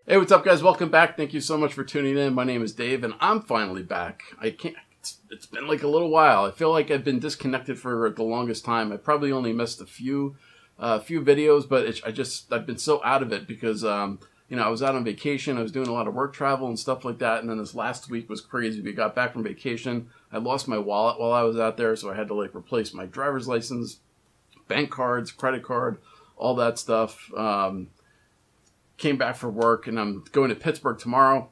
Hey, what's up, guys? Welcome back. Thank you so much for tuning in. My name is Dave, and I'm finally back. It's been like a little while. I feel like I've been disconnected for the longest time. I probably only missed a few videos, but I've been so out of it because I was out on vacation. I was doing a lot of work travel and stuff like that, and then this last week was crazy. We got back from vacation. I lost my wallet while I was out there, so I had to replace my driver's license, bank cards, credit card, all that stuff. Came back for work, and I'm going to Pittsburgh tomorrow.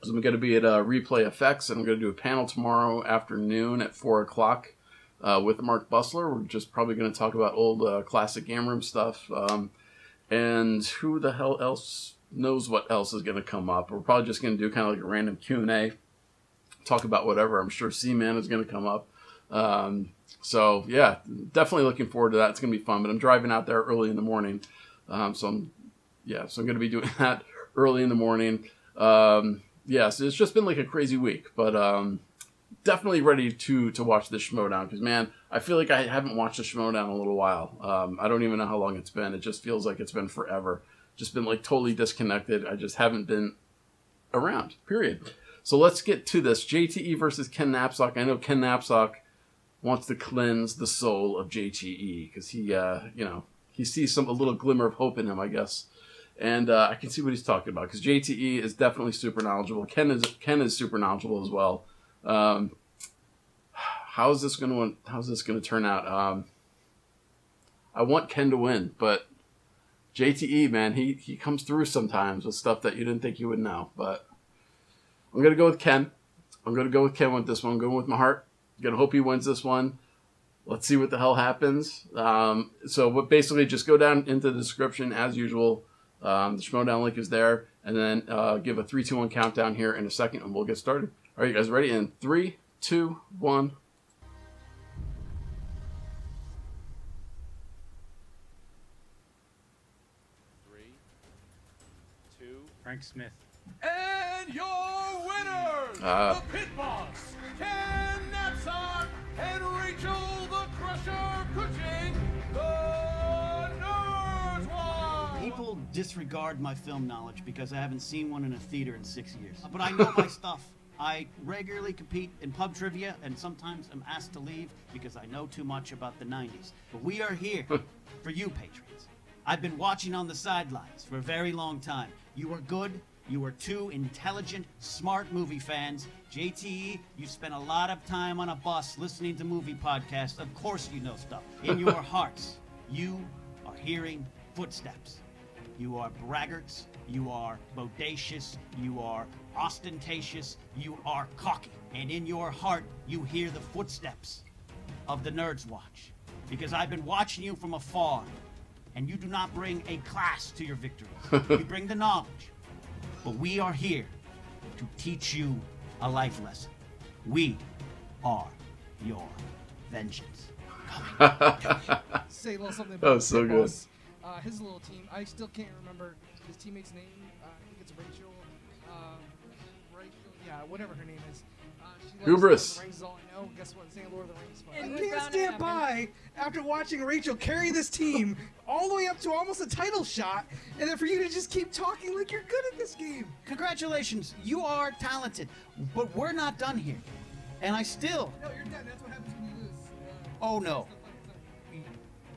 So I'm going to be at Replay Effects, and I'm going to do a panel tomorrow afternoon at 4 o'clock with Mark Busler. We're just probably going to talk about old classic game room stuff. And who the hell else knows what else is going to come up. We're probably just going to do kind of like a random Q&A, talk about whatever. I'm sure C-Man is going to come up. So, yeah, definitely looking forward to that. It's going to be fun, but I'm driving out there early in the morning. So I'm going to be doing that early in the morning. So it's just been like a crazy week, but definitely ready to watch this Schmoedown because, man, I feel like I haven't watched a Schmoedown in a little while. I don't even know how long it's been. It just feels like it's been forever. Just been like totally disconnected. I just haven't been around, period. So let's get to this. JTE versus Ken Napzok. I know Ken Napzok wants to cleanse the soul of JTE because he sees a little glimmer of hope in him, I guess. And I can see what he's talking about because JTE is definitely super knowledgeable. Ken is super knowledgeable as well. How's this gonna turn out? I want Ken to win, but JTE, man, he comes through sometimes with stuff that you didn't think you would know. But I'm gonna go with Ken. I'm gonna go with Ken with this one. I'm going with my heart. I'm gonna hope he wins this one. Let's see what the hell happens. Basically just go down into the description as usual. The Schmoedown link is there, and then give a 3, 2, 1 countdown here in a second, and we'll get started. All right, you guys ready? In 3, 2, 1. Frank Smith. And your winners, the Pit Boss, Ken Napzok, and Rachel the Crusher Cushing, the Nerds Watch. People disregard my film knowledge because I haven't seen one in a theater in 6 years. But I know my stuff. I regularly compete in pub trivia, and sometimes I'm asked to leave because I know too much about the 90s. But we are here for you, Patriots. I've been watching on the sidelines for a very long time. You are good. You are two intelligent, smart movie fans. JTE, you spent a lot of time on a bus listening to movie podcasts. Of course you know stuff. In your hearts, you are hearing footsteps. You are braggarts. You are bodacious. You are ostentatious. You are cocky. And in your heart, you hear the footsteps of the Nerds Watch. Because I've been watching you from afar. And you do not bring a class to your victories. You bring the knowledge. But we are here to teach you a life lesson. We are your vengeance. Say a little something about was so good. His little team. I still can't remember his teammate's name. I think it's Rachel. Whatever her name is. Hubris. Lord of the Rings is all I know. Guess what? Saying Lord of the Rings. I can't stand by after watching Rachel carry this team all the way up to almost a title shot, and then for you to just keep talking like you're good at this game. Congratulations, you are talented, but we're not done here. And I still... No, you're done. That's what happens when you lose. Oh, no.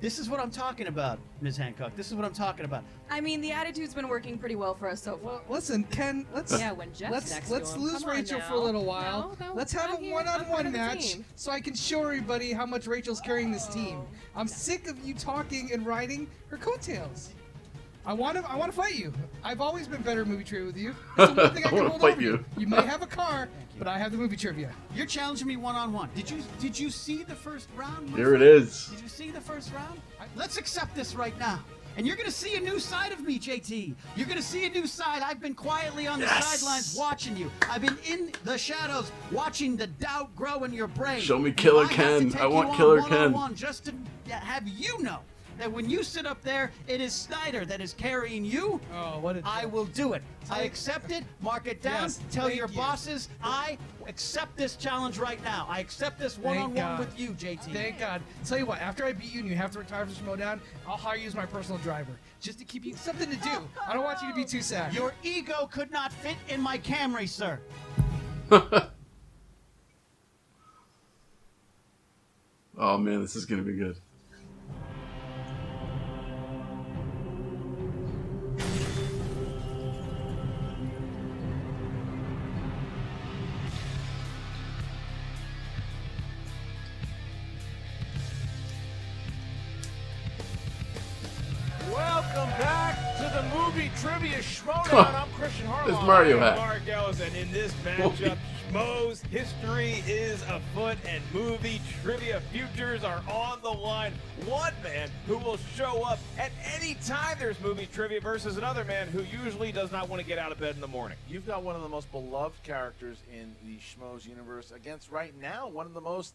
This is what I'm talking about, Ms. Hancock. This is what I'm talking about. I mean, the attitude's been working pretty well for us so far. Well, listen, Ken, let's when Jeff's next let's to him. lose Come on Rachel now. for a little while. No, let's have I'm a here. I'm part one-on-one of the match team. so I can show everybody how much Rachel's carrying this team. I'm sick of you talking and riding her coattails. I want to fight you. I've always been better at movie trivia with you. That's the one thing I can wanna hold fight over you. You may have a car, but I have the movie trivia. You're challenging me one-on-one. Did you see the first round? Here it is. Did you see the first round? Let's accept this right now. And you're going to see a new side of me, JT. You're going to see a new side. I've been quietly on the sidelines watching you. I've been in the shadows watching the doubt grow in your brain. Show me Killer And I have to Ken. take I want you on Killer Ken. one-on-one just to have you know that when you sit up there, it is Snyder that is carrying you. Oh, what a I joke. will do it. I accept it. Mark it down. Yes, Tell thank your you. bosses I accept this challenge right now. I accept this one-on-one God. with you, JT. Thank God. Tell you what, after I beat you and you have to retire from Schmoedown, I'll hire you as my personal driver. Just to keep you something to do. I don't want you to be too sad. Your ego could not fit in my Camry, sir. Oh man, this is gonna be good. Welcome back to the Movie Trivia Schmoedown. I'm Christian Harlow. It's Mario I am hat. Mark Ellis, and in this matchup, Schmo's history is afoot, and movie trivia futures are on the line. One man who will show up at any time there's movie trivia versus another man who usually does not want to get out of bed in the morning. You've got one of the most beloved characters in the Schmoes universe against right now one of the most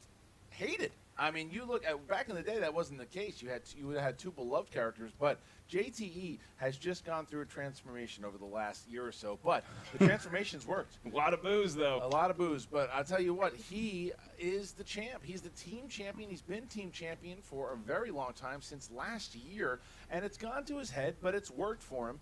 hated. I mean, you look at back in the day, that wasn't the case. You would have had two beloved characters, but JTE has just gone through a transformation over the last year or so. But the transformation's worked. A lot of booze, though. A lot of booze, but I'll tell you what, he is the champ. He's the team champion. He's been team champion for a very long time, since last year, and it's gone to his head, but it's worked for him.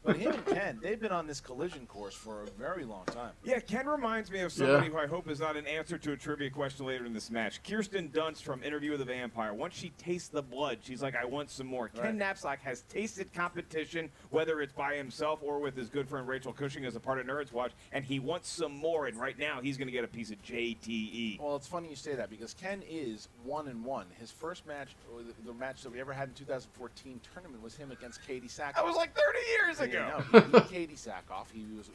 But him and Ken, they've been on this collision course for a very long time. Yeah, Ken reminds me of somebody who I hope is not an answer to a trivia question later in this match. Kirsten Dunst from Interview with the Vampire. Once she tastes the blood, she's like, I want some more. Right. Ken Napzok has tasted competition, whether it's by himself or with his good friend Rachel Cushing as a part of Nerds Watch, and he wants some more, and right now he's going to get a piece of JTE. Well, it's funny you say that because Ken is 1-1. His first match, or the match that we ever had in 2014 tournament, was him against Katie Sackhoff. That was like 30 years ago. He beat Katie Sackhoff. He was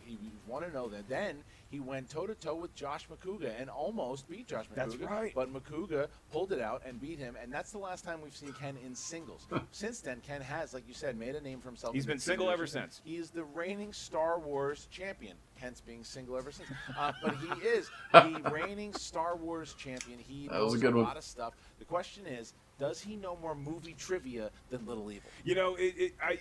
1-0 then. Then he went toe-to-toe with Josh McCouga and almost beat Josh McCouga. That's right. But McCouga pulled it out and beat him, and that's the last time we've seen Ken in singles. Since then, Ken has, like you said, made a name for himself. He's been single ever since. He is the reigning Star Wars champion, hence being single ever since. But he is the reigning Star Wars champion. He knows a lot of stuff. The question is, does he know more movie trivia than Little Evil? You know,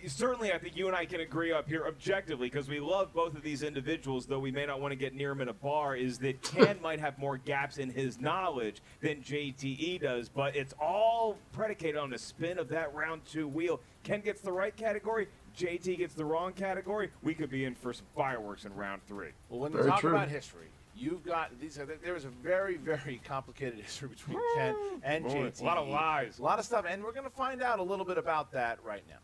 certainly I think you and I can agree up here objectively, because we love both of these individuals, though we may not want to get near him in a bar, is that Ken might have more gaps in his knowledge than JTE does, but it's all predicated on the spin of that round 2 wheel. Ken gets the right category, JT gets the wrong category. We could be in for some fireworks in round 3. Well, when you talk about history, you've got there is a very, very complicated history between Ken and JT. A lot of lies. A lot of stuff, and we're going to find out a little bit about that right now.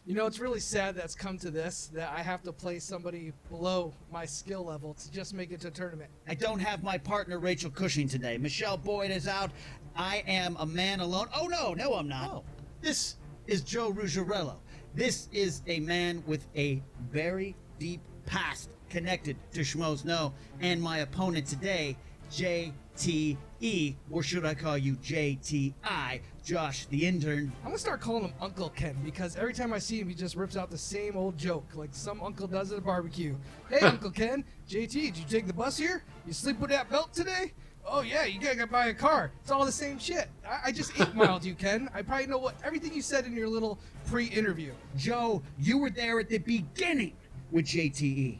You know, it's really sad that's come to this, that I have to play somebody below my skill level to just make it to a tournament. I don't have my partner Rachel Cushing today. Michelle Boyd is out. I am a man alone. Oh, no, I'm not. Oh. This is Joe Ruggiero. This is a man with a very deep past connected to Schmoes Know, and my opponent today, JTE, or should I call you JTI, Josh the intern. I'm gonna start calling him Uncle Ken, because every time I see him, he just rips out the same old joke, like some uncle does at a barbecue. Hey, Uncle Ken, JT, did you take the bus here? You sleep with that belt today? Oh yeah, you gotta buy a car. It's all the same shit. I just 8-miled you, Ken. I probably know everything you said in your little pre-interview. Joe, you were there at the beginning with JTE.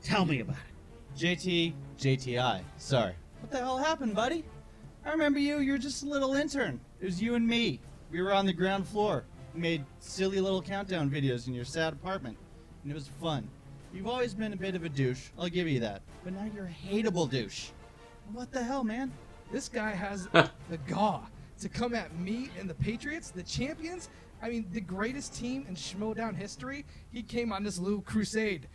Tell me about it. JTI. Sorry. What the hell happened, buddy? I remember you. You were just a little intern. It was you and me. We were on the ground floor. We made silly little countdown videos in your sad apartment. And it was fun. You've always been a bit of a douche. I'll give you that. But now you're a hateable douche. What the hell, man? This guy has the gall to come at me and the Patriots, the champions. I mean, the greatest team in Schmoedown history. He came on this little crusade.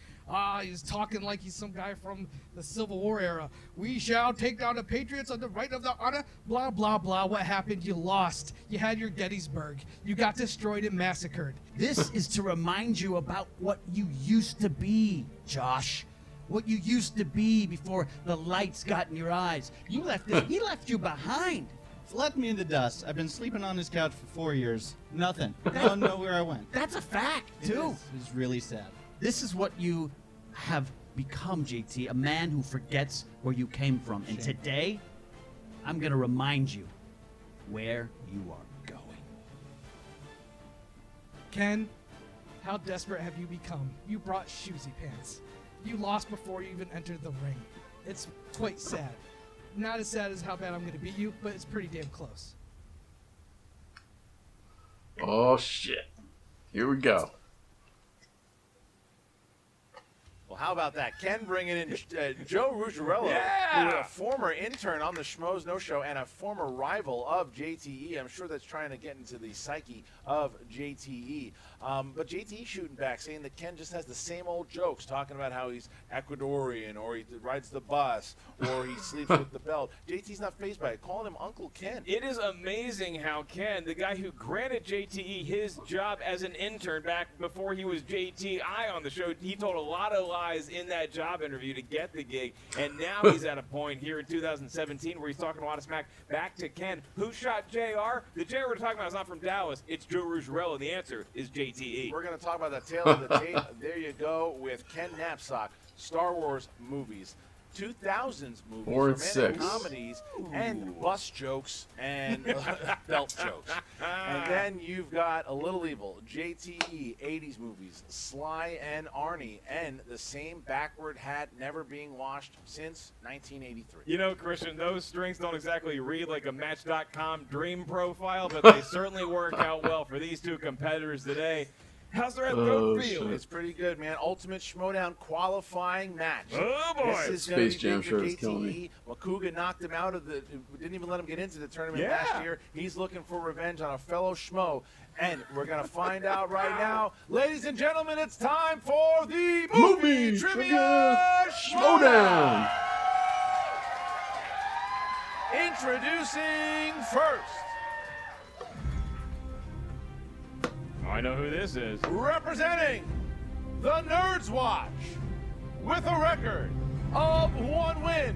He's talking like he's some guy from the Civil War era. We shall take down the Patriots on the right of the honor. Blah, blah, blah. What happened? You lost. You had your Gettysburg. You got destroyed and massacred. This is to remind you about what you used to be, Josh. What you used to be before the lights got in your eyes. You left it. He left you behind. Left me in the dust. I've been sleeping on his couch for 4 years. Nothing. I don't know where I went. That's a fact, too. It was really sad. This is what you have become, JT, a man who forgets where you came from. And today, I'm going to remind you where you are going. Ken, how desperate have you become? You brought shoesy pants. You lost before you even entered the ring. It's quite sad. Not as sad as how bad I'm going to beat you, but it's pretty damn close. Oh, shit. Here we go. Well, how about that? Ken bringing in Joe Ruggiero, who is a former intern on the Schmoes No Show and a former rival of JTE. I'm sure that's trying to get into the psyche of JTE. But JTE shooting back, saying that Ken just has the same old jokes, talking about how he's Ecuadorian, or he rides the bus, or he sleeps with the belt. JTE's not fazed by it, calling him Uncle Ken. It is amazing how Ken, the guy who granted JTE his job as an intern back before he was JTI on the show, he told a lot of lies in that job interview to get the gig, and now he's at a point here in 2017 where he's talking a lot of smack back to Ken. Who shot JR? The JR we're talking about is not from Dallas. It's Joe Ruggiero, and the answer is JTE. We're going to talk about the tail of the tape. There you go with Ken Napzok, Star Wars movies. 2000s movies, Bourne romantic 6. comedies, and bus jokes and belt jokes. And then you've got A Little Evil, JTE, 80s movies, Sly and Arnie, and the same backward hat never being washed since 1983. You know, Christian, those strings don't exactly read like a Match.com dream profile, but they certainly work out well for these two competitors today. How's the throat feel? shit. It's pretty good, man. Ultimate Schmoedown qualifying match. Oh, boy. This is Space gonna be Jam big for shirt is killing me. JTE. Makuga knocked him out of the. Didn't even let him get into the tournament last year. He's looking for revenge on a fellow Schmo, and we're gonna find out right now, ladies and gentlemen. It's time for the Movie Trivia Schmoedown. Introducing first. I know who this is. Representing the Nerds Watch with a record of 1 win,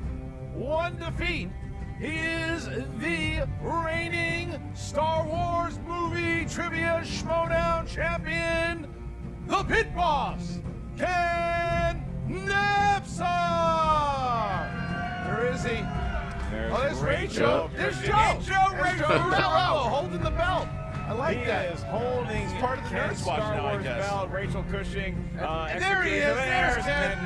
1 defeat. He is the reigning Star Wars Movie Trivia Schmoedown champion, the Pit Boss, Ken Napzok. Where is he? There's Rachel. There's Joe. Rachel Ruggiero holding the belt. I like that. He is holding part of the Ken's Nerds Watch Star now, I Wars guess. belt. Rachel Cushing. And there he is. There's Ken.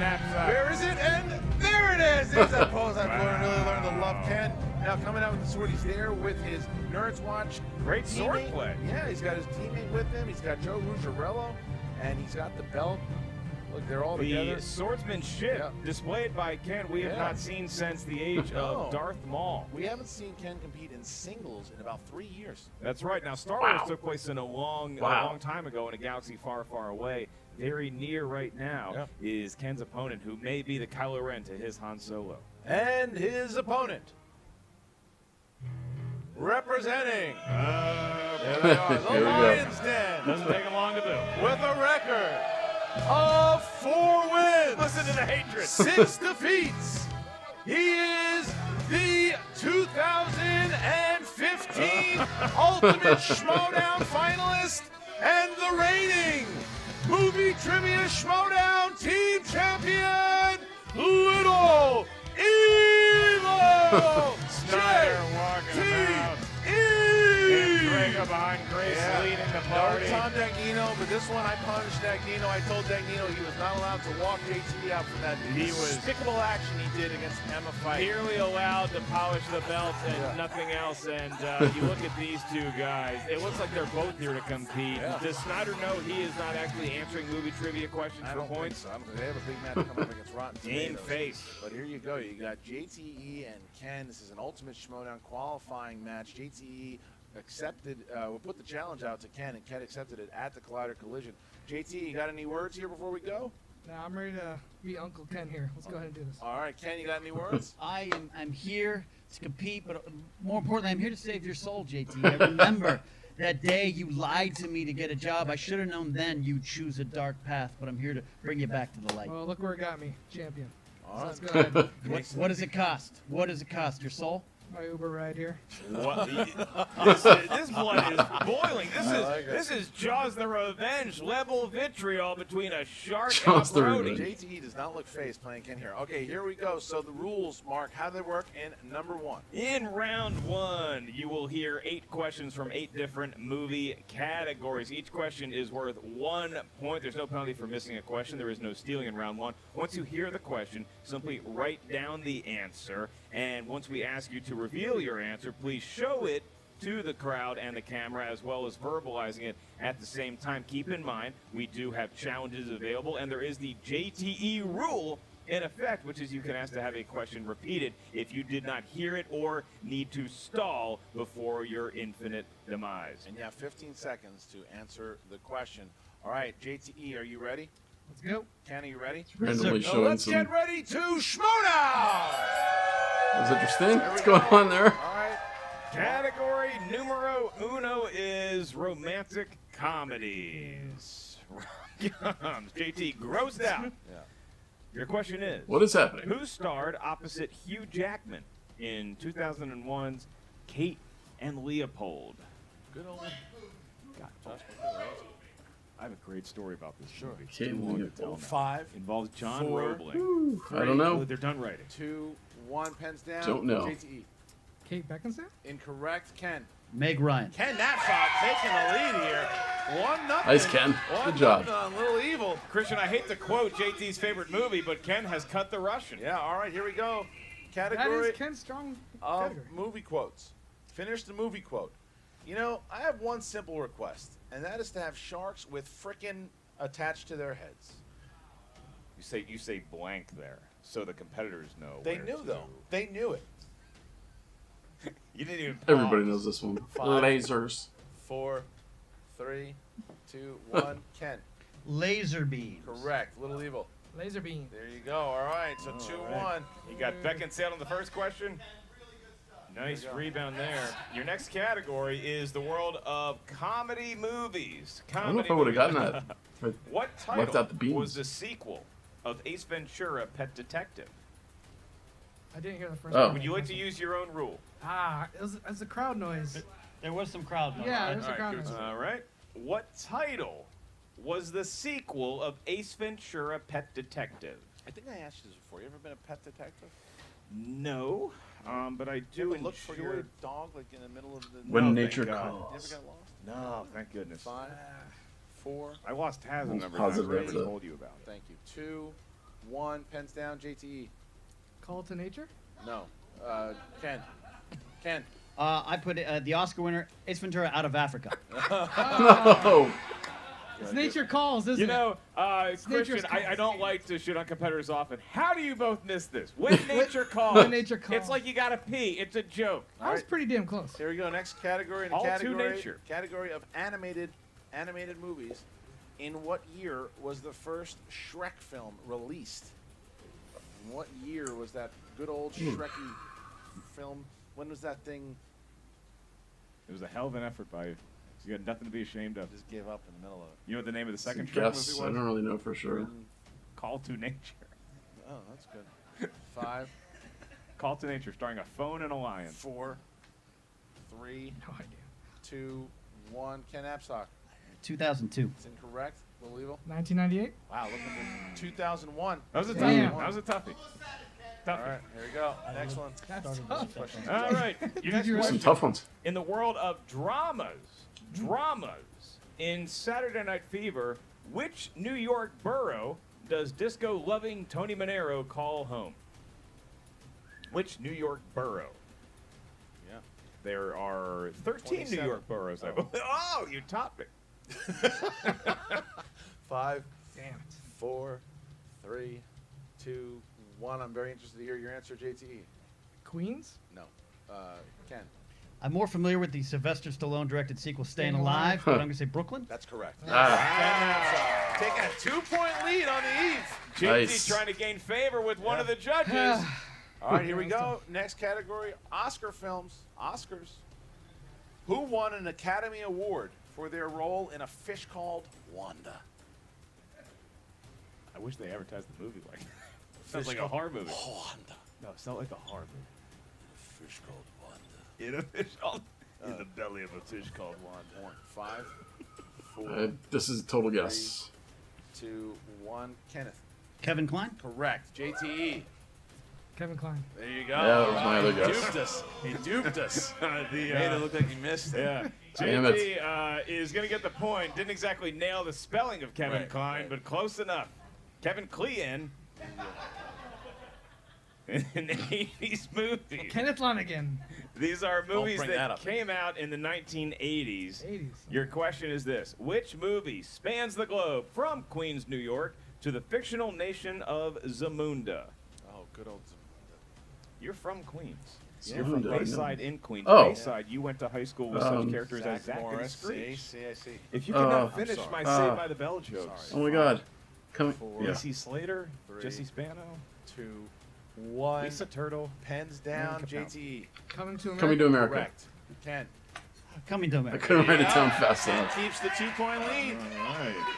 Where is it? And there it is. It's that pose I've really learned to love Ken. Now coming out with the sword, he's there with his Nerds Watch. Great sword teammate. play. Yeah, he's got his teammate with him. He's got Joe Ruggiero, and he's got the belt. Look, they're all together. The swordsmanship displayed by Ken we have not seen since the age of Darth Maul. We haven't seen Ken compete in singles in about 3 years. That's right. Now, Star Wars took place in a long time ago in a galaxy far, far away. Very near right now is Ken's opponent, who may be the Kylo Ren to his Han Solo. And his opponent, representing there they are, the Lion's Den, Doesn't take him long to do. with a record of 4 wins. Listen to the hatred. 6 defeats. He is the 2015 Ultimate Schmoedown finalist and the reigning Movie Trivia Schmoedown team champion, Little Evil. Snyder walking about. And Greg behind Grace leading the party. No Tom Dagnino, but this one I punished Dagnino. I told Dagnino he was not allowed to walk JTE out for that despicable action he did against Emma Fight. Merely allowed to polish the belt and nothing else. And you look at these two guys, it looks like they're both here to compete. Does Snyder know he is not actually answering movie trivia questions for points? So. They have a big match coming up against Rotten Tomatoes. Game face. But here you go. You got JTE and Ken. This is an Ultimate Schmoedown qualifying match. JTE accepted, we put the challenge out to Ken, and Ken accepted it at the Collider Collision. JT, you got any words here before we go? Now I'm ready to be Uncle Ken here. Let's go ahead and do this. All right, Ken, you got any words? I'm here to compete, but more importantly, I'm here to save your soul, JT. I remember that day you lied to me to get a job. I should have known then you'd choose a dark path, but I'm here to bring you back to the light. Well, look where it got me. Champion. All So right. let's go ahead. What does it cost? What does it cost? Your soul? My Uber ride here. What? This blood is boiling. This is Jaws the Revenge level vitriol between a shark Jaws and a the brody. Revenge. JTE does not look phased playing Ken here. Okay, here we go. So the rules, Mark, how do they work in number 1? In round 1, you will hear 8 questions from 8 different movie categories. Each question is worth 1 point. There's no penalty for missing a question. There is no stealing in round 1. Once you hear the question, simply write down the answer. And once we ask you to reveal your answer, please show it to the crowd and the camera, as well as verbalizing it at the same time. Keep in mind, we do have challenges available, and there is the JTE rule in effect, which is you can ask to have a question repeated if you did not hear it or need to stall before your infinite demise. And you have 15 seconds to answer the question. All right, JTE, are you ready? Let's go. Ken, are you ready? Randomly So showing let's some. get ready to Schmoedown! That was interesting. What's going on there? All right. Category numero 1 is romantic comedies. JT grossed out. Yeah. Your question is, What is happening? who starred opposite Hugh Jackman in 2001's Kate and Leopold? Good old God, Josh. I have a great story about this movie. It's Kate too and long to Leopold. tell now. 5, Involves John 4, Roebling. I don't know. They're done writing. 2, 1, pens down. Don't know. JTE. Kate Beckinsale? Incorrect. Ken. Meg Ryan. Ken Napzok taking the lead here. 1-0. Nice, Ken. Good job. 1-0 on Little Evil. Christian, I hate to quote JT's favorite movie, but Ken has cut the Russian. Yeah, all right, here we go. That Category is Ken's strong of category. movie quotes. Finish the movie quote. You know, I have one simple request, and that is to have sharks with frickin' attached to their heads. You say blank there, so the competitors know. They where knew, to- though. They knew it. You didn't even. Everybody pause. knows this one. 5, Lasers. 4, 3, 2, 1. Ken. Laser beams. Correct. Little Evil. Laser beam. There you go. All right, so 2-1. You got Beckinsale on the first question. Nice rebound there. Your next category is the world of comedy movies. I don't know if I would have gotten that. What Left out the title beans. was the sequel of Ace Ventura: Pet Detective? I didn't hear the first Oh. one. Would you like to use your own rule? It was a crowd noise. There was some crowd noise. Yeah, there's a crowd noise. All right. What title was the sequel of Ace Ventura: Pet Detective? I think I asked you this before. You ever been a pet detective? No, but I You do ever look for ensure- your dog like in the middle of the When thank nature God. You calls. ever got lost? No, thank goodness. 5, 4. I lost Taz a Most number of times. positive I never answer. told you about it. Thank you. 2, 1. Pens down. JTE. Call to nature? No. Ken. Ken. I put the Oscar winner, Ace Ventura, Out of Africa. No. It's nature calls, isn't You it? know, nature's Christian, I don't calls. like to shit on competitors often. How do you both miss this? When nature calls. When nature calls. It's like you gotta pee. It's a joke. I was pretty damn close. Here we go. Next category. In the All to category, nature. category of animated movies. In what year was the first Shrek film released? In what year was that good old Shreky film? When was that thing? It was a hell of an effort by you. You got nothing to be ashamed of. Just gave up in the middle of it. You know what the name of the second Shrek Guess. movie I was? don't really know for sure. Call to Nature. Oh, that's good. 5, Call to Nature, starring a phone and a lion. 4, 3, No idea. 2, 1. Ken Napzok. 2002. It's incorrect. Little Evil. 1998? Wow, looking for 2001. That was a toughie. Damn. That was a toughie. All right, here we go. Next one. That's Started tough. with All right. Your next you Some question. tough ones. In the world of dramas, in Saturday Night Fever, which New York borough does disco-loving Tony Manero call home? Which New York borough? Yeah. There are 13 New 27. York boroughs, I believe. Oh, you topped me. 5, Damn it. 4, 3, 2, 1. I'm very interested to hear your answer, JTE. Queens? No. Ken. I'm more familiar with the Sylvester Stallone directed sequel Staying Staying Alive, Alive. but I'm going to say Brooklyn. That's correct. Ah. Taking a 2-point lead on the eve. JT Nice. trying to gain favor with one Yeah. of the judges. All right, here we go. Next category, Oscar films. Oscars. Who won an Academy Award for their role in A Fish Called Wanda? I wish they advertised the movie like that. Sounds Fish like a called horror movie. Wanda. No, it's not like a horror movie. A Fish Called Wanda. In a fish in the belly of a fish called Wanda. 5, 4, This is a total guess. 3, 2, 1. Kenneth. Kevin Kline? Correct. JTE. Kevin Kline. There you go. Yeah, that was my other He guess. duped us. He duped us. Made Made it look like he missed it. Yeah. Damn it. JT is going to get the point. Didn't exactly nail the spelling of Kevin Right, Kline, right. but close enough. Kevin Kline. An 80s movie. Kenneth Lonergan. These are movies bring that that up. came out in the 1980s. 80s. Your question is this. Which movie spans the globe from Queens, New York to the fictional nation of Zamunda? Oh, good old. You're from Queens. Zamunda, You're from I know. Bayside in Queens. Oh. Bayside. You went to high school with such characters as Zach and Morris. Screech. See, I see. If you cannot I'm finish sorry. my Saved by the Bell jokes. Oh my God. Coming. 4, Yeah. Lacey Slater, 3. Jesse Spano, 2, 1. Lisa Turtle. Pens down. Capel. JTE. Coming to America. Coming to America. Correct. Ken. Coming to I America. couldn't write it down Yeah. fast Ken enough. keeps the 2-point lead. All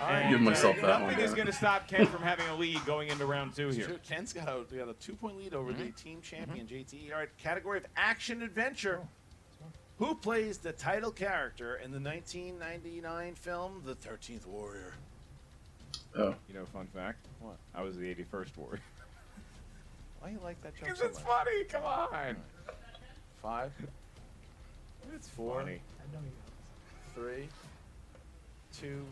right. Give myself that Nothing one. is going to stop Ken from having a lead going into round 2 here. Sure, Ken's got a 2-point lead over the team champion, JTE. All right, category of action adventure. Who plays the title character in the 1999 film The 13th Warrior? Oh. You know, fun fact. What? I was the 81st ward. Why you like that joke Because so it's much? funny. Come on. 5, It's 4, funny. 3, 2,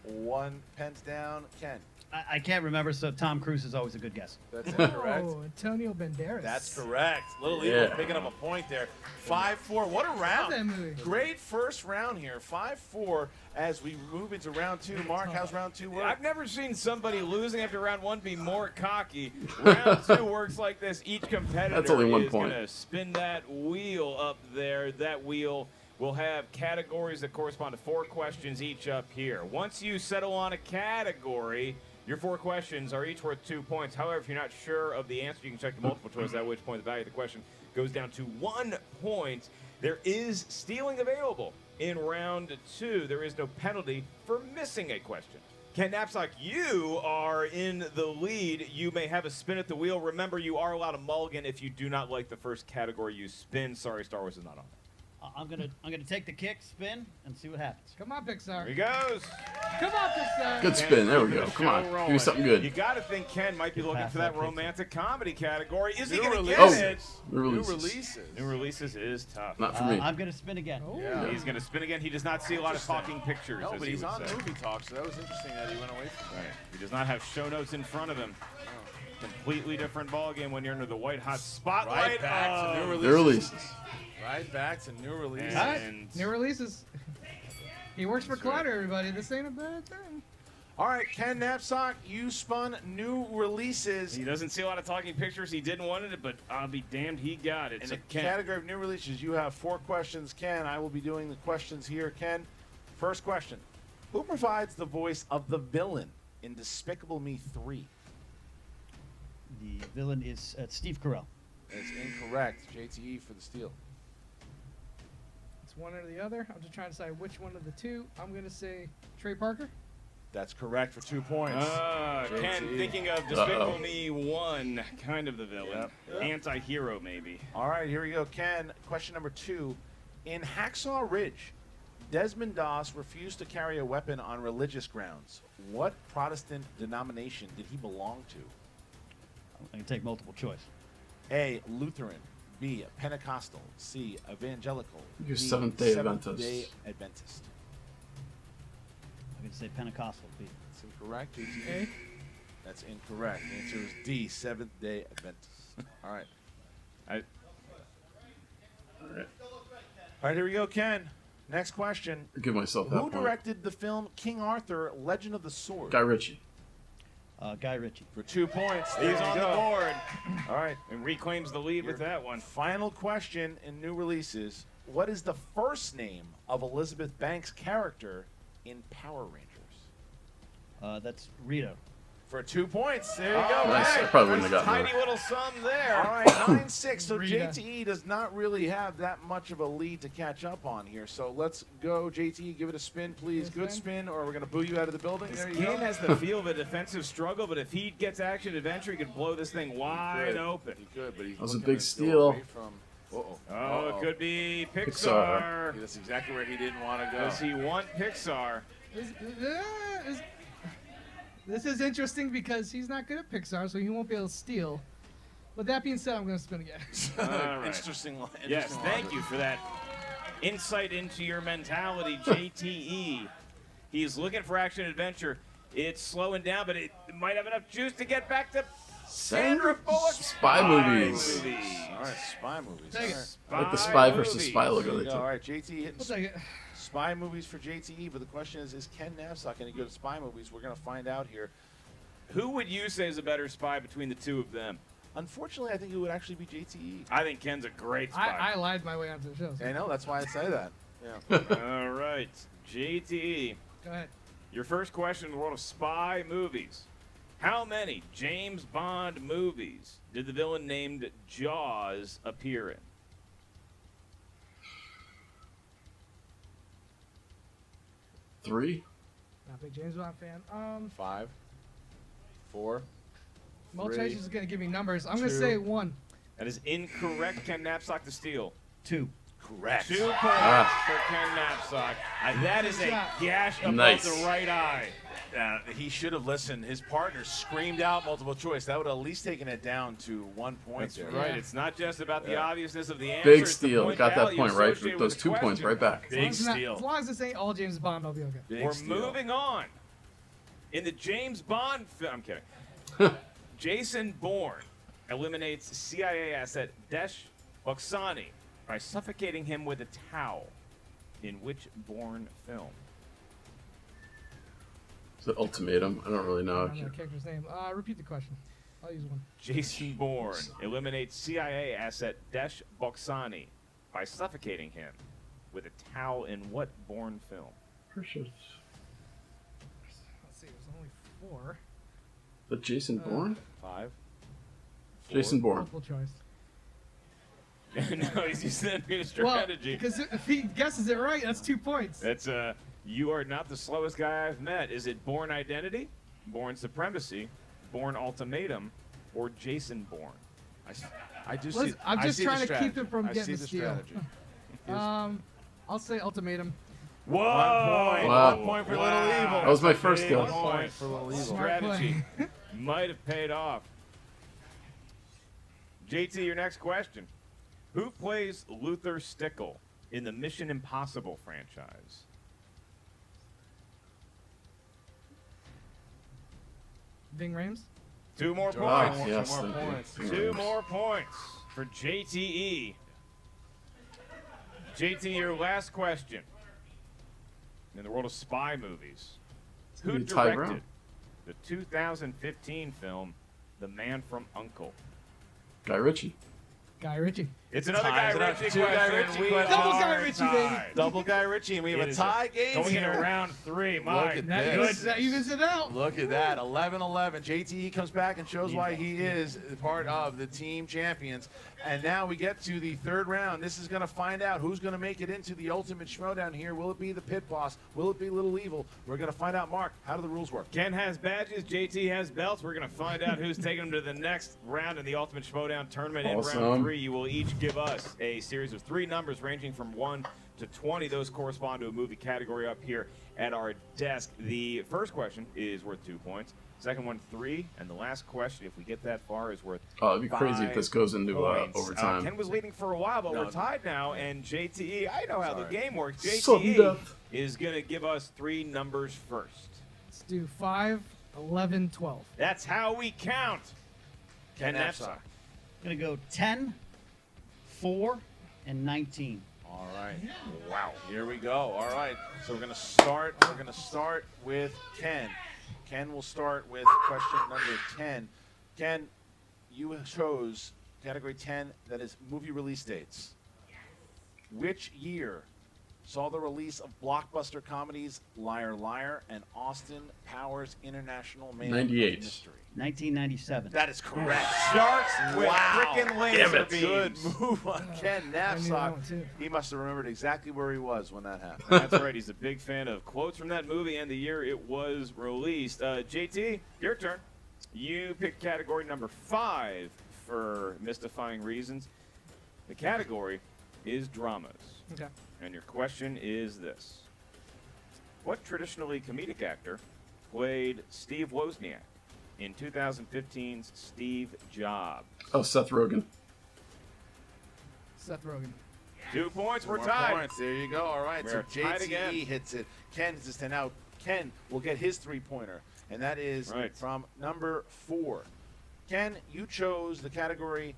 1. Pens down. Ken. I can't remember, so Tom Cruise is always a good guess. That's incorrect. Oh, Antonio Banderas. That's correct. Little Yeah. Eagle picking up a point there. 5-4. What a Love round. that movie. Great first round here. 5-4 as we move into round 2. Mark, how's round 2 work? I've never seen somebody losing after round 1 be more cocky. Round 2 works like this. Each competitor That's only 1 is point. going to spin that wheel up there. That wheel will have categories that correspond to 4 questions each up here. Once you settle on a category, your 4 questions are each worth 2 points. However, if you're not sure of the answer, you can check the multiple choice, at which point the value of the question goes down to 1 point. There is stealing available in round 2. There is no penalty for missing a question. Ken Napzok, you are in the lead. You may have a spin at the wheel. Remember, you are allowed a mulligan if you do not like the first category you spin. Sorry, Star Wars is not on. I'm gonna take the kick, spin, and see what happens. Come on, Pixar. Here he goes. Come on, Pixar. Good spin. There we go. Come on. Give me something good. You got to think Ken might be looking Pass for that that pizza. romantic comedy category. Is he New going to releases. get it? New New releases. releases. New releases is tough. Not for me. I'm gonna spin again. Oh. Yeah. He's going to spin again. He does not see a lot of talking pictures. No, as but he he's would on say. Movie Talk, so that was interesting that he went away from Right. He does not have show notes in front of him. Completely different ball game when you're under the white hot spotlight. Right back to new of- New releases. Right back to new releases. All right. And New releases. He works for Kleiner, everybody. This ain't a bad thing. All right, Ken Napzok, you spun new releases. he doesn't see a lot of talking pictures. He didn't want it, but I'll be damned he got it. In So the Ken, category of new releases, you have 4 questions, Ken. I will be doing the questions here, Ken. First question. Who provides the voice of the villain in Despicable Me 3? The villain is Steve Carell. That's incorrect. JTE for the steal. It's one or the other. I'm just trying to decide which one of the two. I'm gonna say Trey Parker. That's correct for 2 points. Ken, JTE. thinking of Despicable Me 1, kind of the villain. Yep. Anti-hero, maybe. All right, here we go, Ken. Question number 2. In Hacksaw Ridge, Desmond Doss refused to carry a weapon on religious grounds. What Protestant denomination did he belong to? I can take multiple choice. A. Lutheran. B. Pentecostal. C. Evangelical. You're D. Seventh-day Seventh-day Adventist. I'm gonna say Pentecostal. B. That's incorrect. JTE. Okay. That's incorrect. The answer is D. Seventh-day Adventist. All right. I, All right, here we go, Ken. Next question. Give myself that Who point. directed the film King Arthur, Legend of the Sword? Guy Ritchie. Guy Ritchie. For 2 points. There he's you on go. the board All right. and reclaims the lead with that one. Final question in new releases. What is the first name of Elizabeth Banks' character in Power Rangers? That's Rito. For 2 points. There you go. Nice. Hey, I probably wouldn't nice have gotten Tiny little sum there. All right, 9-6. So Rita. JTE does not really have that much of a lead to catch up on here. So let's go, JTE. Give it a spin, please. Yes, Good man. spin, or we're going to boo you out of the building. This There you game go. has the feel of a defensive struggle, but if he gets action adventure, he could blow this thing wide open. He could, but he's That was a looking big to go steal. away from Oh, it could be Pixar. Pixar. That's exactly where he didn't want to go. Does he want Pixar? This is interesting because he's not good at Pixar, so he won't be able to steal. But that being said, I'm going to spin again. All right. Interesting. Yes, thank you for that insight into your mentality, JTE. He's looking for action adventure. It's slowing down, but it might have enough juice to get back to Sandra Bullock. Spy movies. All right, spy movies. Take it. All I right. like the spy versus spy logo they All took. right, JT hitting We'll take it. spy movies for JTE, but the question is Ken Napzok going to go to spy movies? We're going to find out here. Who would you say is a better spy between the two of them? Unfortunately, I think it would actually be JTE. I think Ken's a great spy. I lied my way onto the show. So. I know, that's why I say that. Yeah. All right, JTE. Go ahead. Your first question in the world of spy movies. How many James Bond movies did the villain named Jaws appear in? Three. Not a big James Bond fan. 5, 4. Multi is going to give me numbers. I'm going to 2. say 1. That is incorrect. Ken Napzok to steal. 2. Correct. 2 points for Ken Napzok. That is a gash above Nice. the right eye. He should have listened. His partner screamed out multiple choice. That would have at least taken it down to 1 point That's there. right. It's not just about the obviousness of the answer. Big it's the steal. point Got that value point right. associated Those with 2 the points question. right back. Big As steal. long as this ain't all James Bond, I'll be okay. Big We're steal. moving on. In the James Bond film, I'm kidding. Jason Bourne eliminates CIA asset Desh Oksani by suffocating him with a towel. In which Bourne film? Is it Ultimatum? I don't really I know. don't know the character's name. Repeat the question. I'll use 1. Jason Bourne eliminates CIA asset Desh Oksani by suffocating him with a towel in what Bourne film? Let's see. There's only 4. The Jason Bourne? 5. Jason Bourne. Multiple choice. No, he's using that being a Well, strategy. because if he guesses it right, that's 2 points. That's you are not the slowest guy I've met. Is it Bourne Identity, Bourne Supremacy, Bourne Ultimatum, or Jason Bourne? I do Listen, see. I'm I just see trying the to keep strategy. him from I getting see the the steal. strategy. I'll say Ultimatum. Whoa! 1 point. Wow. 1 point for Little Evil. That was my first Big guess. 1 point for Little Evil. Smart Strategy play. might have paid off. JT, your next question. Who plays Luther Stickell in the Mission Impossible franchise? Ving Rhames. 2 more Ah, points. yes. 2 more thank you. points. Thank 2 you. more points for JTE. JT, your last question. In the world of spy movies, who gonna be Ty directed Brown. the 2015 film The Man from U.N.C.L.E.? Guy Ritchie. Guy Ritchie. It's another Tie. Guy It's another Ritchie two Guy question. Ritchie We questions. Double Guy are Ritchie, baby. tied. Double Guy Ritchie, and we have It a is tie game Going here. into round 3. My Look at That this. evens, that evens it out. Look at that, 11-11. JTE comes back and shows why he is part of the team champions. And now we get to the 3rd round. This is going to find out who's going to make it into the ultimate Schmoedown here. Will it be the Pit Boss? Will it be Little Evil? We're going to find out. Mark, how do the rules work? Ken has badges, JT has belts. We're going to find out who's taking them to the next round in the Ultimate Schmoedown Tournament. In Awesome. round 3, you will each give us a series of 3 numbers ranging from 1 to 20. Those correspond to a movie category up here at our desk. The first question is worth 2 points. Second one, 3. And the last question, if we get that far, is worth Oh, it'd be crazy if this goes into points. overtime. Ken was leading for a while, but No. we're tied now. And JTE, I know how the Sorry. game works. Sudden JTE death. is going to give us 3 numbers first. Let's do 5, 11, 12. That's how we count. Ken Napzok. I'm going to go 10, 4, and 19. All right. Wow. Here we go. All right. So we're going to start. We're going to start with Ken. Ken will start with question number 10. Ken, you chose category 10, that is movie release dates. Which year saw the release of blockbuster comedies Liar Liar and Austin Powers International Man 98. of Mystery? 1997. That is correct. Sharks with Wow. frickin' laser Damn it. beams. Good move on Ken I knew that Napzok. one, too. He must have remembered exactly where he was when that happened. That's right. He's a big fan of quotes from that movie and the year it was released. JT, your turn. You pick category number 5 for mystifying reasons. The category is dramas. Okay. And your question is this. What traditionally comedic actor played Steve Wozniak in 2015's Steve Jobs? Oh, Seth Rogen. Seth Rogen. 2 points. We're More tied. points. There you go. All right. We're so tied again. JTE hits it. Ken is just now. Ken will get his 3-pointer, and that is Right. from number 4. Ken, you chose the category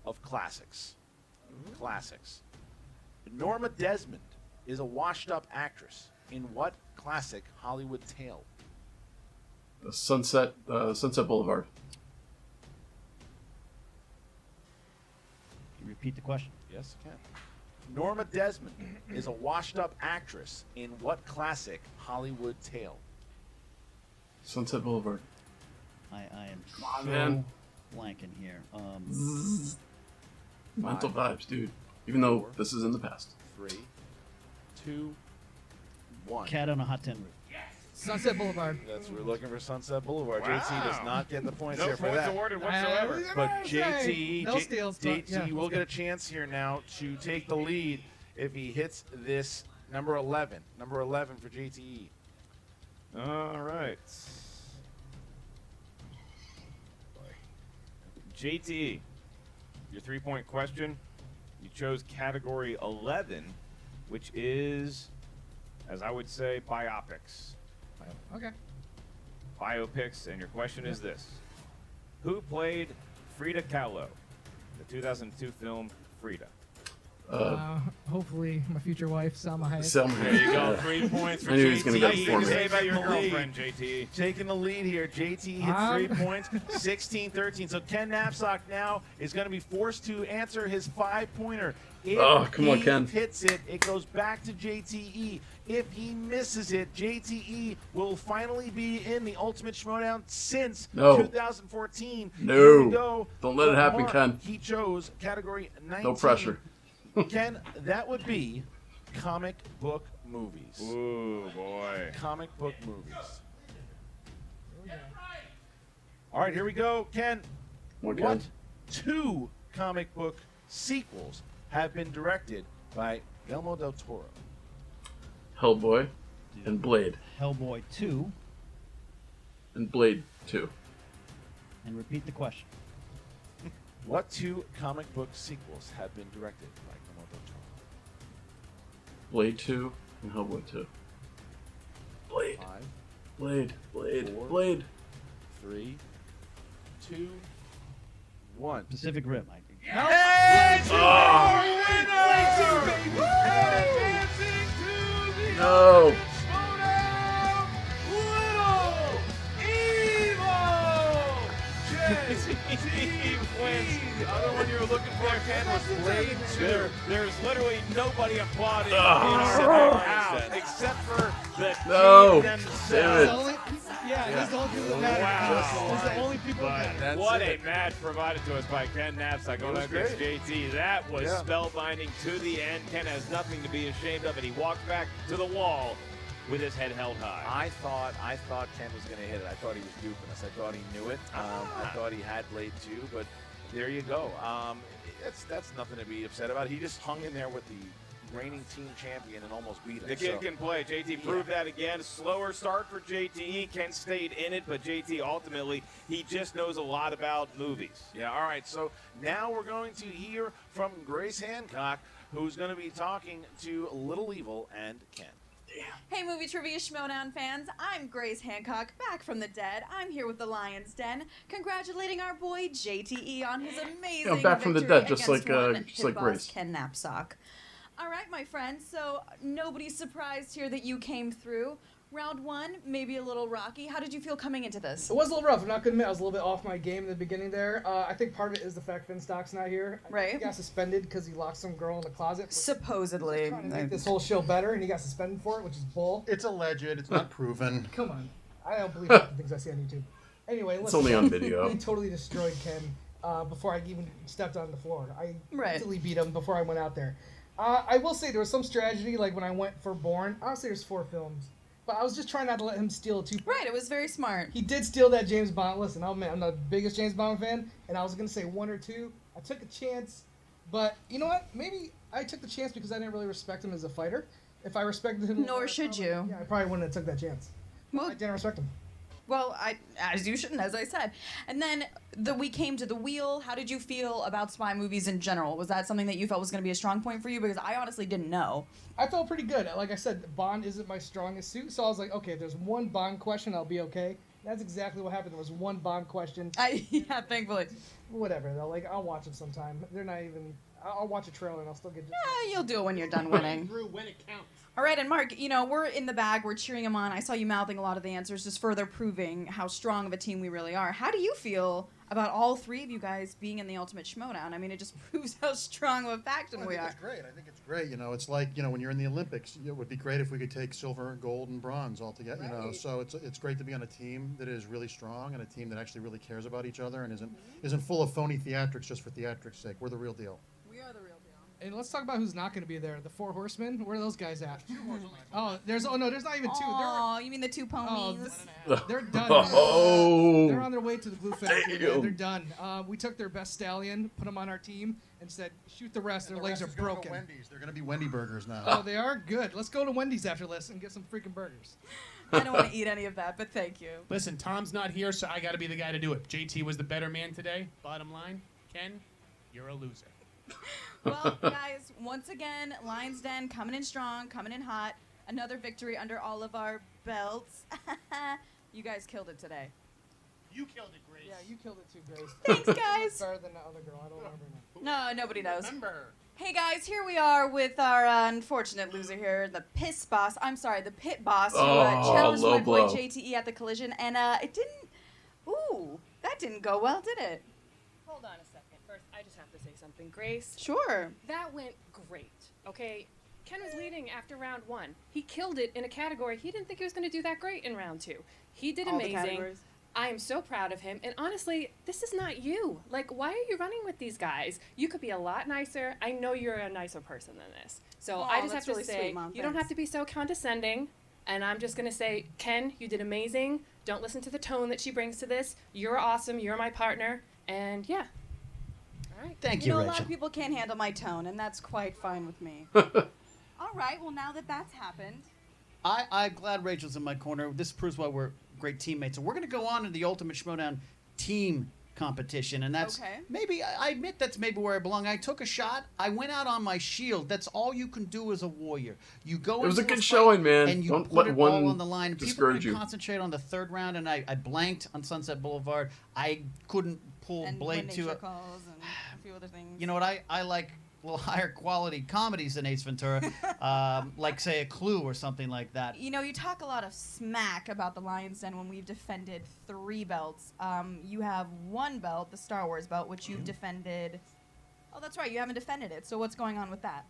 of classics. Classics. Norma Desmond is a washed-up actress in what classic Hollywood tale? Sunset Boulevard. Can you repeat the question? Yes, Ken. Norma Desmond is a washed-up actress in what classic Hollywood tale? Sunset Boulevard. I am on, so man. blanking here. Mental vibes, dude. Even though this is in the past. 3, 2, 1. Cat on a hot tin roof. Sunset Boulevard. We're looking for Sunset Boulevard. Wow. JT does not get the points No here for points that. awarded whatsoever. But JT, No steals, but JT yeah, will that's get a good. chance here now to take the lead if he hits this number 11. Number 11 for JTE. All right. JT, your 3-point question. You chose category 11, which is, as I would say, biopics. Okay. Biopics, and your question is this. Who played Frida Kahlo, the 2002 film Frida? Hopefully, my future wife, Salma Hayek. Selma. There you go, 3 points for I knew he was JT. gonna get it You for can me. say about your Taking the lead. girlfriend, JT. Taking the lead here. JT hits 3 points, 16-13. So Ken Napzok now is going to be forced to answer his 5-pointer. If Oh, come on, he Ken. hits it, it goes back to JTE. If he misses it, JTE will finally be in the Ultimate Schmoedown since No. 2014. No. Here we go. Don't let it happen, Mark, Ken. He chose category 19. No pressure. Ken, that would be comic book movies. Ooh, boy. Comic book movies. All right, here we go. Ken, Okay. what 2 comic book sequels have been directed by Guillermo del Toro? Hellboy and Blade. Hellboy 2. And Blade 2. And repeat the question. What 2 comic book sequels have been directed by Guillermo del Toro? Blade 2 and Hellboy 2. Blade. 5, Blade. Blade. Four. Blade. 3, 2, 1. Pacific Rim. No. The other one you were looking for, Ken, was Blade 2. There's literally nobody applauding in Ah. our house except for the No. team Damn themselves. it. He's the only people that matter. Wow. He's the only people that matter. That's What it. a match provided to us by Ken Napzok going was up against great. JT. That was Yeah. spellbinding to the end. Ken has nothing to be ashamed of, and he walks back to the wall with his head held high. I thought Ken was going to hit it. I thought he was duping us. I thought he knew it. I thought he had Blade 2, but there you go. That's nothing to be upset about. He just hung in there with the reigning team champion and almost beat him. The kid so. can play. JT proved that again. Slower start for JTE. Ken stayed in it, but JT ultimately, he just knows a lot about movies. Yeah, all right. So now we're going to hear from Grace Hancock, who's going to be talking to Little Evil and Ken. Hey, Movie Trivia Schmoedown fans. I'm Grace Hancock, back from the dead. I'm here with the Lion's Den, congratulating our boy JTE on his amazing Yeah, back from the victory dead, just against like, one just hit like boss Grace. Ken Napzok. All right, my friends. So nobody's surprised here that you came through. Round 1, maybe a little rocky. How did you feel coming into this? It was a little rough. I'm not gonna admit I was a little bit off my game in the beginning there. I think part of it is the fact Finstock's not here. Right. He got suspended because he locked some girl in the closet. Supposedly. Trying to make this whole show better, and he got suspended for it, which is bull. It's alleged. It's not proven. Come on. I don't believe the things I see on YouTube. Anyway, It's listen, only on video. He totally destroyed Ken before I even stepped on the floor. I Right. easily beat him before I went out there. I will say there was some strategy, like when I went for Bourne. Honestly, there's 4 films. But I was just trying not to let him steal 2 points. Right, it was very smart. He did steal that James Bond. Listen, I'm the biggest James Bond fan, and I was going to say 1 or 2. I took a chance, But you know what? Maybe I took the chance because I didn't really respect him as a fighter. If I respected him, Nor should you. Yeah, I probably wouldn't have took that chance. Well, I didn't respect him. Well, as you shouldn't, as I said. And then we came to the wheel. How did you feel about spy movies in general? Was that something that you felt was going to be a strong point for you? Because I honestly didn't know. I felt pretty good. Like I said, Bond isn't my strongest suit, so I was like, okay, if there's one Bond question, I'll be okay. That's exactly what happened. There was one Bond question. Yeah, thankfully. Whatever, though. Like, I'll watch them sometime. They're not even... I'll watch a trailer and I'll still get... Yeah, you'll do it when you're done winning. Through when it counts. All right, and Mark, we're in the bag. We're cheering him on. I saw you mouthing a lot of the answers, just further proving how strong of a team we really are. How do you feel about all three of you guys being in the Ultimate Schmoedown? I mean, it just proves how strong of a faction we are. It's great. I think it's great. It's like, when you're in the Olympics, it would be great if we could take silver, gold, and bronze all together. Right. So it's great to be on a team that is really strong and a team that actually really cares about each other and isn't full of phony theatrics just for theatrics' sake. We're the real deal. We are the real deal. And let's talk about who's not going to be there. The Four Horsemen. Where are those guys at? There's not even two. Oh, you mean the two ponies? They're done. Oh. They're on their way to the Blue Factory. Man. They're done. We took their best stallion, put him on our team, and said, shoot the rest. Their legs are broken. Wendy's. They're going to be Wendy burgers now. Oh, they are good. Let's go to Wendy's after this and get some freaking burgers. I don't want to eat any of that, but thank you. Listen, Tom's not here, so I got to be the guy to do it. JT was the better man today. Bottom line, Ken, you're a loser. Well, guys, once again, Lion's Den coming in strong, coming in hot. Another victory under all of our belts. You guys killed it today. You killed it, Grace. Yeah, you killed it too, Grace. Thanks, guys. Better than the other girl. I don't remember now. No, nobody knows. Remember. Hey, guys, here we are with our unfortunate loser here, the the pit boss, who challenged low my boy blow. JTE at the collision, and it didn't... Ooh, that didn't go well, did it? Hold on a second. First, I just have to say something. Grace, Sure. that went great, okay? Ken was leading after round 1. He killed it in a category he didn't think he was going to do that great in round 2. He did All the amazing. categories. I am so proud of him. And honestly, this is not you. Like, why are you running with these guys? You could be a lot nicer. I know you're a nicer person than this. So Aw, I just have that's to really say, sweet, Mom. you don't Thanks. have to be so condescending. And I'm just going to say, Ken, you did amazing. Don't listen to the tone that she brings to this. You're awesome. You're my partner. And yeah. All right. Thank You you, know, a Rachel. lot of people can't handle my tone, and that's quite fine with me. All right, well, now that that's happened... I'm glad Rachel's in my corner. This proves why we're great teammates. So we're going to go on to the Ultimate Schmoedown team competition, and that's Okay. maybe, I admit that's maybe where I belong. I took a shot. I went out on my shield. That's all you can do as a warrior. You go It was a into good fight showing, man. and you Don't put let it one all on the line. People discourage could you. concentrate on the third round, and I blanked on Sunset Boulevard. I couldn't pull And Blade when to nature it. calls and a few other things. You know what? I like a little higher quality comedies than Ace Ventura, like say a Clue or something like that. You know, you talk a lot of smack about the Lion's Den when we've defended 3 belts. You have 1 belt, the Star Wars belt, which you've defended. Oh, that's right, you haven't defended it. So what's going on with that?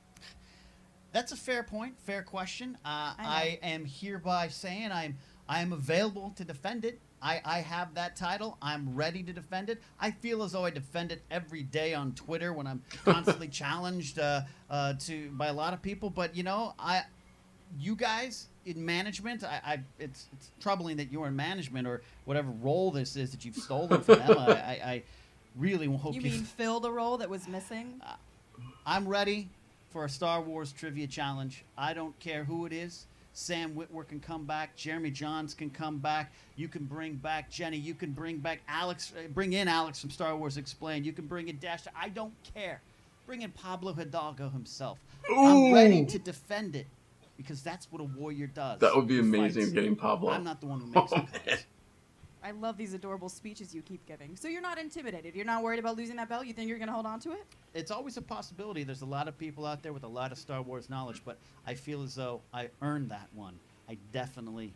That's a fair point, fair question. I I am hereby saying I am available to defend it. I have that title. I'm ready to defend it. I feel as though I defend it every day on Twitter when I'm constantly challenged by a lot of people. But you know, you guys in management, it's troubling that you're in management or whatever role this is that you've stolen from Emma. I really hope You mean fill the role that was missing? I'm ready for a Star Wars trivia challenge. I don't care who it is. Sam Witwer can come back. Jeremy Johns can come back. You can bring back Jenny. You can bring back Alex. Bring in Alex from Star Wars Explained. You can bring in Dash. I don't care. Bring in Pablo Hidalgo himself. I'm ready to defend it because that's what a warrior does. That would be He amazing, fights. getting Pablo. I'm not the one who makes the calls. I love these adorable speeches you keep giving. So you're not intimidated. You're not worried about losing that belt. You think you're going to hold on to it? It's always a possibility. There's a lot of people out there with a lot of Star Wars knowledge, but I feel as though I earned that one. I definitely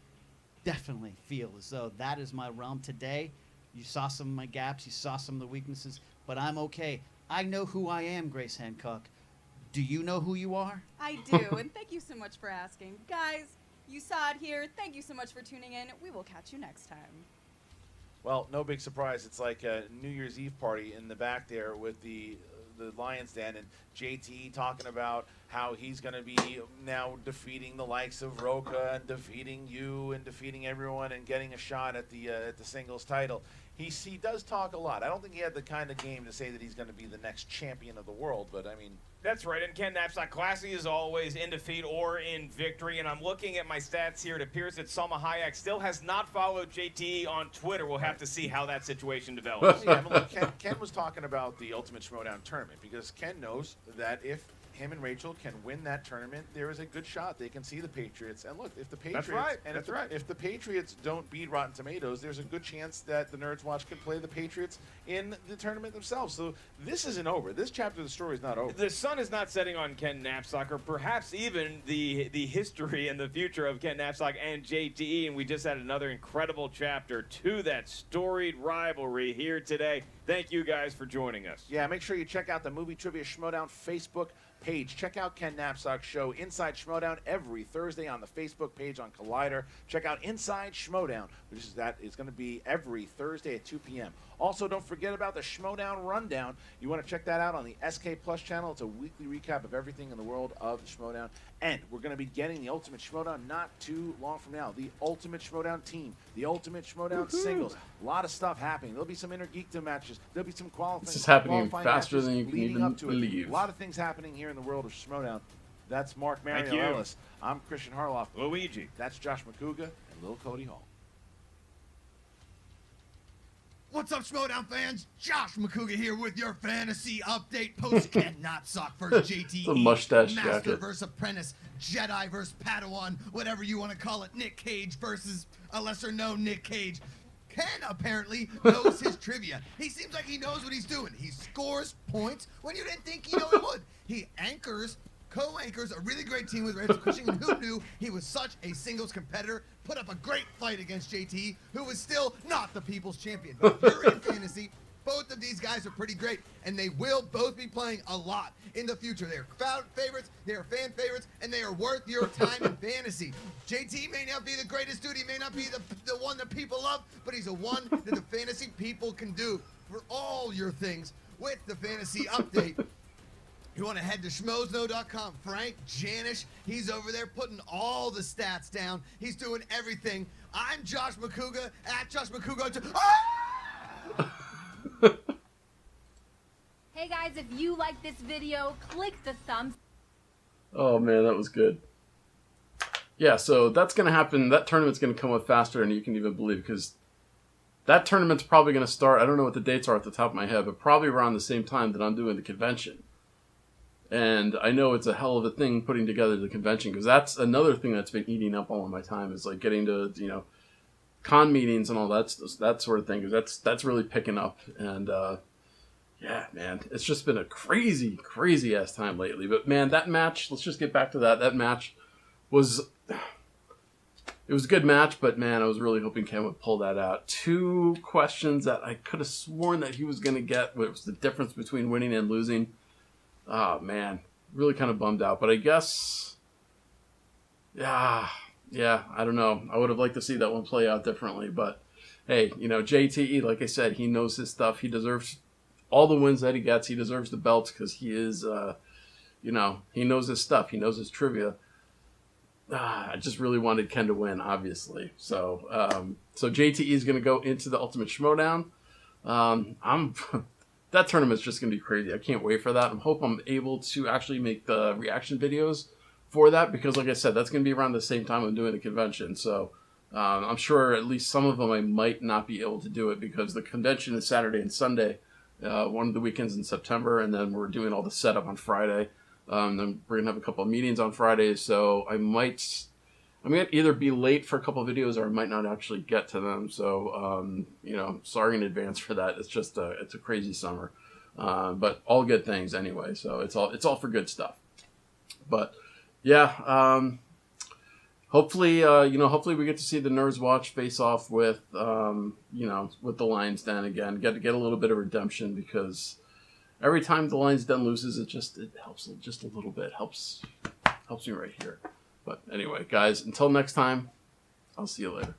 feel as though that is my realm today. You saw some of my gaps. You saw some of the weaknesses, but I'm okay. I know who I am, Grace Hancock. Do you know who you are? I do, and thank you so much for asking. Guys, you saw it here. Thank you so much for tuning in. We will catch you next time. Well, no big surprise. It's like a New Year's Eve party in the back there with the Lion's Den and JT talking about how he's going to be now defeating the likes of Roca and defeating you and defeating everyone and getting a shot at the singles title. he does talk a lot. I don't think he had the kind of game to say that he's going to be the next champion of the world, but I mean. That's right, and Ken Napzok, classy as always, in defeat or in victory. And I'm looking at my stats here. It appears that Salma Hayek still has not followed JTE on Twitter. We'll have to see how that situation develops. Yeah, I mean, look, Ken was talking about the Ultimate Schmoedown tournament because Ken knows that if him and Rachel can win that tournament, there is a good shot they can see the Patriots. And look, if the Patriots if the Patriots don't beat Rotten Tomatoes, there's a good chance that the Nerds Watch can play the Patriots in the tournament themselves. So this isn't over. This chapter of the story is not over. The sun is not setting on Ken Napzok, or perhaps even the history and the future of Ken Napzok and JTE. And we just had another incredible chapter to that storied rivalry here today. Thank you guys for joining us. Yeah, make sure you check out the Movie Trivia Schmoedown Facebook page. Check out Ken Napzok's show Inside Schmoedown every Thursday on the Facebook page on Collider. Check out Inside Schmoedown, which is going to be every Thursday at 2 p.m. Also, don't forget about the Schmoedown Rundown. You want to check that out on the SK Plus channel. It's a weekly recap of everything in the world of the Schmoedown. And we're going to be getting the Ultimate Schmoedown not too long from now. The Ultimate Schmoedown team, the Ultimate Schmoedown singles. A lot of stuff happening. There'll be some Inner Geekdom matches. There'll be some qualifying. This is happening faster than you can even believe. A lot of things happening here in the world of Schmoedown. That's Mark Mario Ellis. I'm Christian Harloff. Luigi. That's Josh McCouga and Lil Cody Hall. What's up, Schmoedown fans? Josh McCouga here with your fantasy update. Post Ken Napzok versus JTE. The mustache Master jacket. versus Apprentice. Jedi versus Padawan. Whatever you want to call it. Nick Cage versus a lesser-known Nick Cage. Ken apparently knows his trivia. He seems like he knows what he's doing. He scores points when you didn't think he would. He co-anchors a really great team with Rachel Cushing, and who knew he was such a singles competitor, put up a great fight against JT, who was still not the people's champion. But if you're in fantasy, both of these guys are pretty great, and they will both be playing a lot in the future. They are crowd favorites, they are fan favorites, and they are worth your time in fantasy. JT may not be the greatest dude, he may not be the one that people love, but he's the one that the fantasy people can do for all your things with the fantasy update. You want to head to schmoesno.com. Frank Janish, he's over there putting all the stats down. He's doing everything. I'm Josh McCouga at Josh McCouga. Hey guys, if you like this video, click the thumbs. Oh man, that was good. Yeah, so that's going to happen. That tournament's going to come up faster than you can even believe, because that tournament's probably going to start, I don't know what the dates are at the top of my head, but probably around the same time that I'm doing the convention. And I know it's a hell of a thing putting together the convention, because that's another thing that's been eating up all of my time, is like getting to, con meetings and all that sort of thing, because that's really picking up. And yeah, man, it's just been a crazy, crazy ass time lately. But man, that match, let's just get back to that. That match was a good match, but man, I was really hoping Ken would pull that out. 2 questions that I could have sworn that he was going to get, what was the difference between winning and losing. Oh, man. Really kind of bummed out. But I guess, yeah, I don't know. I would have liked to see that one play out differently. But, hey, JTE, like I said, he knows his stuff. He deserves all the wins that he gets. He deserves the belts because he is, he knows his stuff. He knows his trivia. I just really wanted Ken to win, obviously. So JTE is going to go into the Ultimate Schmoedown. That tournament's just going to be crazy. I can't wait for that. I hope I'm able to actually make the reaction videos for that, because like I said, that's going to be around the same time I'm doing the convention. So I'm sure at least some of them I might not be able to do it, because the convention is Saturday and Sunday, one of the weekends in September, and then we're doing all the setup on Friday. Then we're going to have a couple of meetings on Fridays, so I might either be late for a couple of videos, or I might not actually get to them. So, sorry in advance for that. It's just it's a crazy summer, but all good things anyway. So it's all for good stuff. But yeah, hopefully we get to see the Nerds Watch face off with with the Lions Den again. Get a little bit of redemption, because every time the Lions Den loses, it helps just a little bit. Helps me right here. But anyway, guys, until next time, I'll see you later.